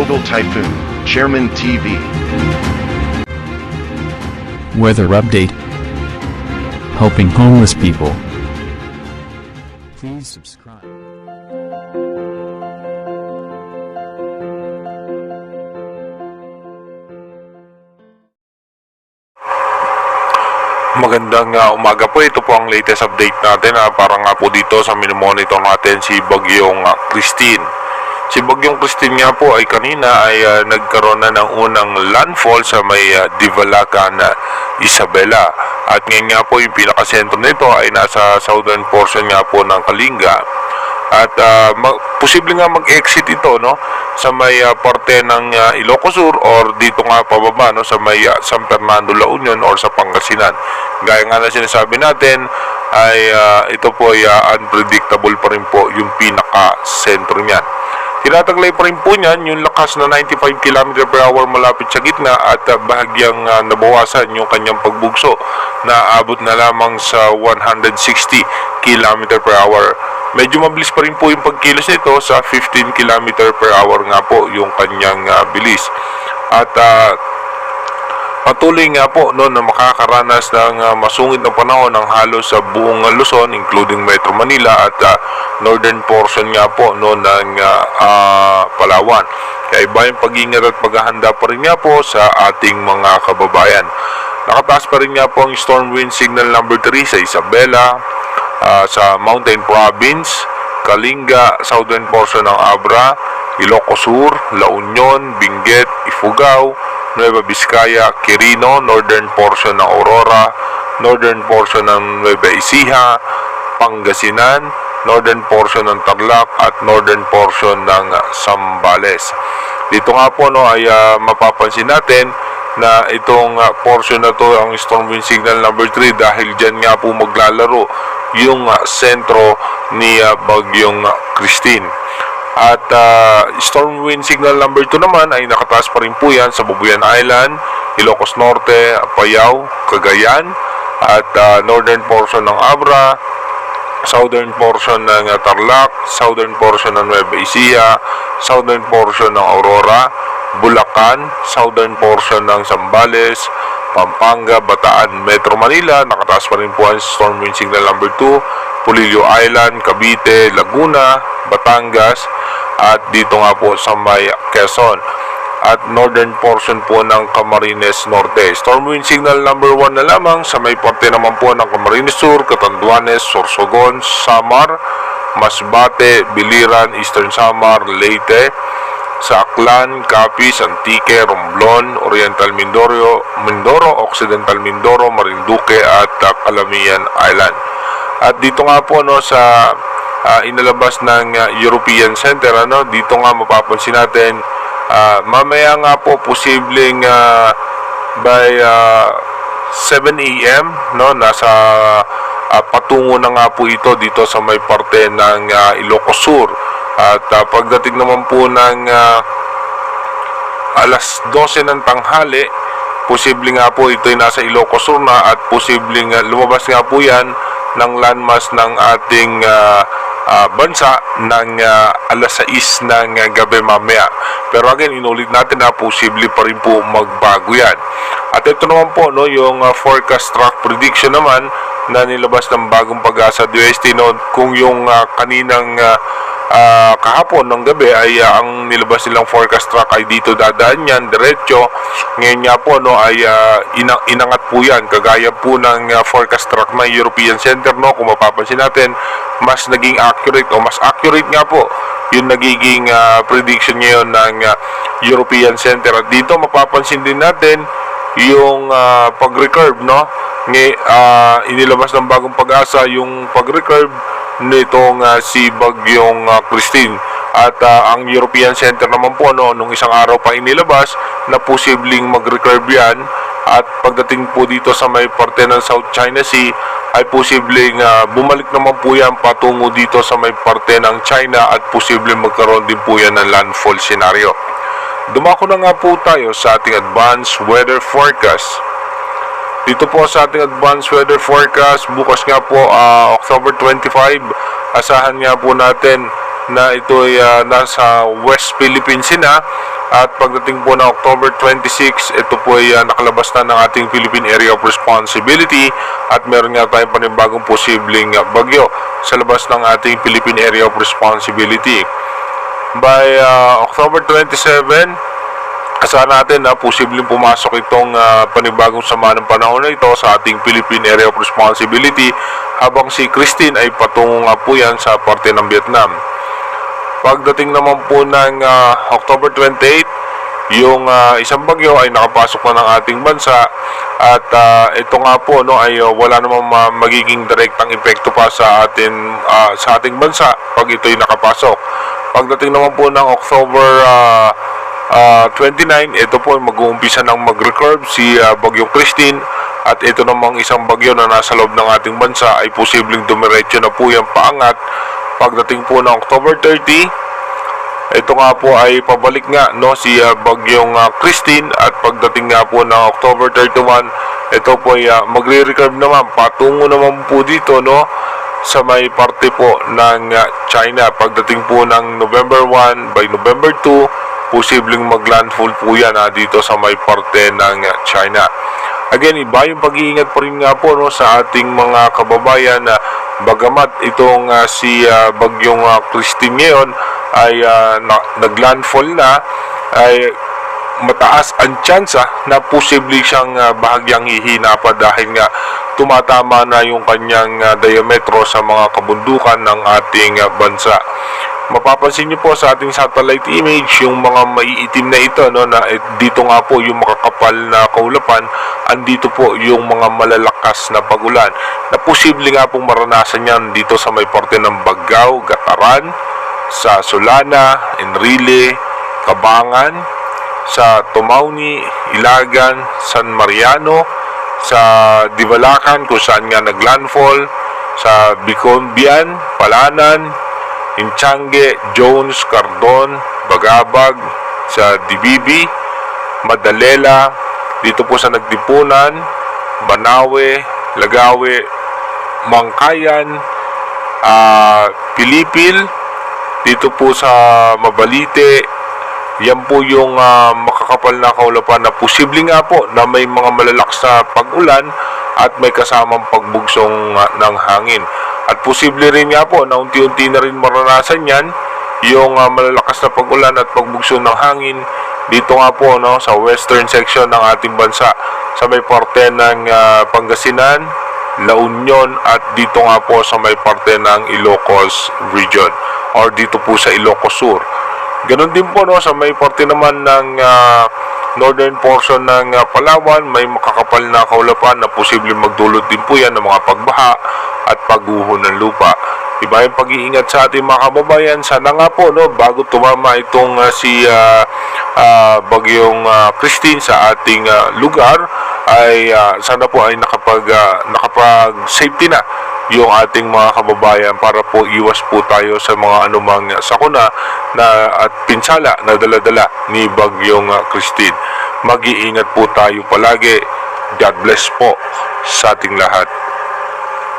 Tropical Typhoon, Chairman TV. Weather update. Helping homeless people. Please subscribe. Magandang umaga po. Ito po ang latest update natin para nga po dito sa minomonitor natin si Bagyong Christine. Si Bagyong Christine nga po ay kanina ay nagkaroon na ng unang landfall sa may Divalacan, Isabela. At ngayon nga po yung pinakasentro nito ay nasa southern portion nga po ng Kalinga. At posible nga mag-exit ito sa may parte ng Ilocos Sur or dito nga pababa sa may San Fernando, La Union or sa Pangasinan. Gaya nga na sinasabi natin ay ito po ay unpredictable pa rin po yung pinaka-sentro niyan. Tinataglay pa rin po niyan yung lakas na 95 km per hour malapit sa gitna at bahagyang nabawasan yung kanyang pagbugso na abot na lamang sa 160 km per hour. Medyo mabilis pa rin po yung pagkilos nito sa 15 km per hour nga po yung kanyang bilis. At patuloy nga po na makakaranas ng masungit na panahon ng halos sa buong Luzon including Metro Manila at northern portion nga po ng Palawan. Kaya iba yung pag-ingat at paghahanda pa rin nga po sa ating mga kababayan. Nakataas pa rin nga po ang storm wind signal number 3 sa Isabela, sa Mountain Province, Kalinga, southern portion ng Abra, Ilocos Sur, La Union, Benguet, Ifugao, Nueva Vizcaya, Quirino, northern portion ng Aurora, northern portion ng Nueva Ecija, Pangasinan, northern portion ng Tarlac at northern portion ng Zambales. Dito nga po ay mapapansin natin na itong portion na to ang storm wind signal number 3 dahil dyan nga po maglalaro yung sentro ni Bagyong Christine. At storm wind signal number 2 naman ay nakataas pa rin po yan sa Bubuyan Island, Ilocos Norte, Apayao, Cagayan at northern portion ng Abra, southern portion ng Tarlac, southern portion ng Nueva Ecija, southern portion ng Aurora, Bulacan, southern portion ng Zambales, Pampanga, Bataan, Metro Manila. Nakataas pa rin po ang storm wind signal number 2, Polillo Island, Cavite, Laguna, Batangas at dito nga po sa may Quezon at northern portion po ng Camarines Norte. Storm wind signal number 1 na lamang sa may parte naman po ng Camarines Sur, Catanduanes, Sorsogon, Samar, Masbate, Biliran, Eastern Samar, Leyte, sa Aklan, Capiz, Antique, Romblon, Oriental Mindoro, Occidental Mindoro, Marinduque at Calamian Island. At dito nga po sa inalabas ng European Center, dito nga mapapansin natin mamaya nga po posibleng by 7 AM nasa patungo na nga po ito dito sa may parte ng Ilocos Sur. At pagdating naman po ng alas 12 ng tanghali, posibleng nga po ito'y nasa Ilocos Sur na at posibleng lumabas nga po yan ng landmass ng ating bansa ng alas 6 ng gabi mamaya. Pero again, inulit natin na posible pa rin po magbago yan. At ito naman po yung forecast track prediction naman na nilabas ng Bagong Pag-asa DOST kung yung kaninang kahapon ng gabi ay ang nilabas nilang forecast track ay dito dadaan yan diretso. Ngayon nga po ay inangat po yan kagaya po ng forecast track ng European Center kung mapapansin natin mas naging accurate o mas accurate nga po yung nagiging prediction ngayon ng European Center. At dito mapapansin din natin yung pag-recurve inilabas ng Bagong Pag-asa yung pag-recurve nitong si Bagyong Christine. At ang European Center naman po nung isang araw pa inilabas na posibleng mag-recurve yan. At pagdating po dito sa may parte ng South China Sea ay posibleng bumalik naman po yan patungo dito sa may parte ng China at posibleng magkaroon din po yan ng landfall scenario. Dumako na nga po tayo sa ating advanced weather forecast. Dito po sa ating advanced weather forecast, bukas nga po October 25, asahan nga po natin na ito ay nasa West Philippines na At pagdating po ng October 26, ito po ay nakalabas na ng ating Philippine Area of Responsibility at meron nga tayong panibagong posibleng bagyo sa labas ng ating Philippine Area of Responsibility. By October 27, asahan natin na posibleng pumasok itong panibagong sama ng panahon na ito sa ating Philippine Area of Responsibility habang si Christine ay patungo nga po yan sa parte ng Vietnam. Pagdating naman po ng October 28, yung isang bagyo ay nakapasok na ng ating bansa at ito nga po ay wala namang magiging direktang epekto pa sa ating bansa pag ito'y nakapasok. Pagdating naman po ng October 29, ito po mag-uumpisa ng mag-recurve si Bagyo Christine at ito namang isang bagyo na nasa loob ng ating bansa ay posibleng dumiretso na po yung paangat. Pagdating po ng October 30, ito nga po ay pabalik nga si Bagyong Christine at pagdating nga po ng October 31, ito po ay magre-recurve naman patungo naman po dito sa may parte po ng China. Pagdating po ng November 1, by November 2, posibleng maglandfall po yan dito sa may parte ng China. Again, iba yung pag-iingat pa rin nga po sa ating mga kababayan na bagamat itong si Bagyong Christine ngayon ay naglandfall na, ay mataas ang tsansa na posible siyang bahagyang hihina pa dahil nga tumatama na yung kanyang diametro sa mga kabundukan ng ating bansa. Mapapansin niyo po sa ating satellite image yung mga maiitim na ito na dito nga po yung makakapal na kaulapan, andito po yung mga malalakas na pagulan na posible nga pong maranasan yan dito sa may parte ng Bagao, Gataran, sa Solana, Enrile, Cabangan, sa Tumauni, Ilagan, San Mariano, sa Divalacan kung saan nga naglandfall, sa Bicombian, Palanan, Inchange, Jones, Cardon, Bagabag, sa Dibibi, Madalela, dito po sa Nagdipunan, Banawe, Lagawe, Mangkayan, Pilipil, dito po sa Mabalite. Yan po yung makakapal na kaulapan na posible nga po na may mga malalakas na pag-ulan at may kasamang pagbugsong ng hangin. At posible rin nga po na unti-unti na rin maranasan yan yung malalakas na pag-ulan at pagbugsong ng hangin dito nga po sa western section ng ating bansa sa may parte ng Pangasinan, La Union at dito nga po sa may parte ng Ilocos region or dito po sa Ilocos Sur. Ganon din po sa may parte naman ng northern portion ng Palawan, may makakapal na kaulapan na posibleng magdulot din po yan ng mga pagbaha at pagguho ng lupa. Iba yung pag-iingat sa ating mga kababayan. Sana nga po bago tumama itong si Bagyong Christine sa ating lugar ay sana po ay nakapag-safety na yung ating mga kababayan para po iwas po tayo sa mga anumang sakuna at pinsala na dala-dala ni Bagyong Christine. Mag-iingat po tayo palagi. God bless po sa ating lahat.